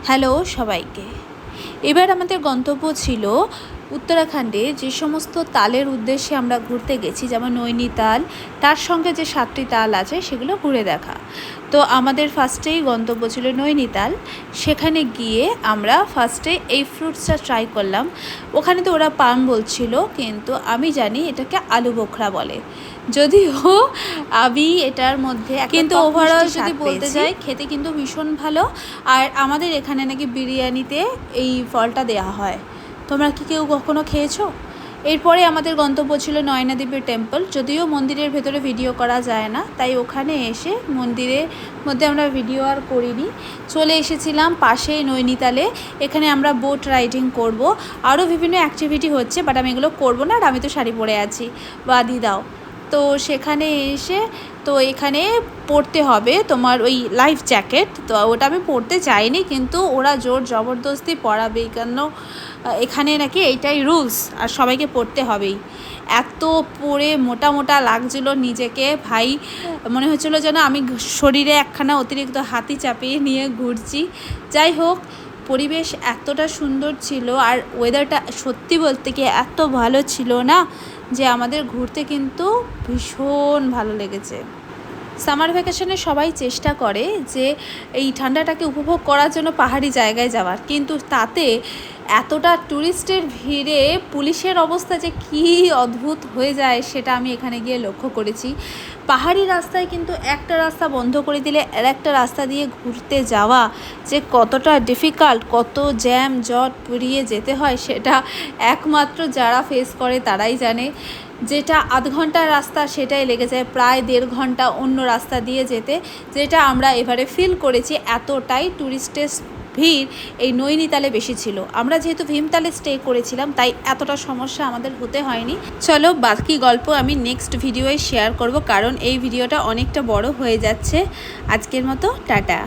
Hello সবাইকে। এবার আমাদের গন্তব্য ছিল উত্তরাখণ্ডে যে সমস্ত তালের উদ্দেশ্যে আমরা ঘুরতে গেছি, যেমন নৈনিতাল, তার সঙ্গে যে 7টি তাল আছে সেগুলো ঘুরে দেখা। তো আমাদের ফার্স্টেই গন্তব্য ছিল নৈনিতাল। সেখানে গিয়ে আমরা ফার্স্টে এই ফ্রুটসটা ট্রাই করলাম। ওখানে তো ওরা পাম বলছিল, কিন্তু আমি জানি এটাকে আলু বোখরা বলে, যদিও আমি এটার মধ্যে কিন্তু ওভারঅল যদি বলতে যাই খেতে কিন্তু ভীষণ ভালো। আর আমাদের এখানে নাকি বিরিয়ানিতে এই ফলটা দেওয়া হয়। তোমরা কি কেউ কখনো খেয়েছো? এরপরে আমাদের গন্তব্য ছিল নয়নাদেবীর টেম্পল। যদিও মন্দিরের ভেতরে ভিডিও করা যায় না, তাই ওখানে এসে মন্দিরের মধ্যে আমরা ভিডিও আর করিনি। চলে এসেছিলাম পাশেই নৈনিতালে। এখানে আমরা বোট রাইডিং করব, আরও বিভিন্ন অ্যাক্টিভিটি হচ্ছে, বাট আমি এগুলো করবো না। আর আমি তো শাড়ি পরে আছি, বাদি দাও। তো সেখানে এসে তো এখানে পরতে হবে তোমার ওই লাইফ জ্যাকেট। তো ওটা আমি পরতে চাইনি, কিন্তু ওরা জোর জবরদস্তি পরাবেই, কেন এখানে নাকি এইটাই রুলস, আর সবাইকে পরতে হবেই। এত পরে মোটা মোটা লাগছিল নিজেকে, ভাই মনে হচ্ছিলো যেন আমি শরীরে একখানা অতিরিক্ত হাতি চাপিয়ে নিয়ে ঘুরছি। যাই হোক, পরিবেশ এতটা সুন্দর ছিল, আর ওয়েদারটা সত্যি বলতে কি এত ভালো ছিল না, যে আমাদের ঘুরতে কিন্তু ভীষণ ভালো লেগেছে। সামার ভ্যাকেশনে সবাই চেষ্টা করে যে এই ঠান্ডাটাকে উপভোগ করার জন্য পাহাড়ি জায়গায় যাওয়ার, কিন্তু তাতে এতটা ট্যুরিস্টের ভিড়ে পুলিশের অবস্থা যে কী অদ্ভুত হয়ে যায় সেটা আমি এখানে গিয়ে লক্ষ্য করেছি। পাহাড়ি রাস্তায় কিন্তু একটা রাস্তা বন্ধ করে দিলে আর একটা রাস্তা দিয়ে ঘুরতে যাওয়া যে কতটা ডিফিকাল্ট, কত জ্যাম জট পেরিয়ে যেতে হয়, সেটা একমাত্র যারা ফেস করে তারাই জানে। যেটা আধ ঘন্টার রাস্তা সেটাই লেগে যায় প্রায় 1.5 ঘন্টা অন্য রাস্তা দিয়ে যেতে, যেটা আমরা এবারে ফিল করেছি। এতটাই ট্যুরিস্টের ভিড় এই নৈনিতালে বেশি ছিল। আমরা যেহেতু ভীমতালে স্টে করেছিলাম, তাই এতটা সমস্যা আমাদের হতে হয়নি। চলো বাকি গল্প আমি নেক্সট ভিডিওয়ে শেয়ার করব, কারণ এই ভিডিওটা অনেকটা বড় হয়ে যাচ্ছে। আজকের মতো টাটা।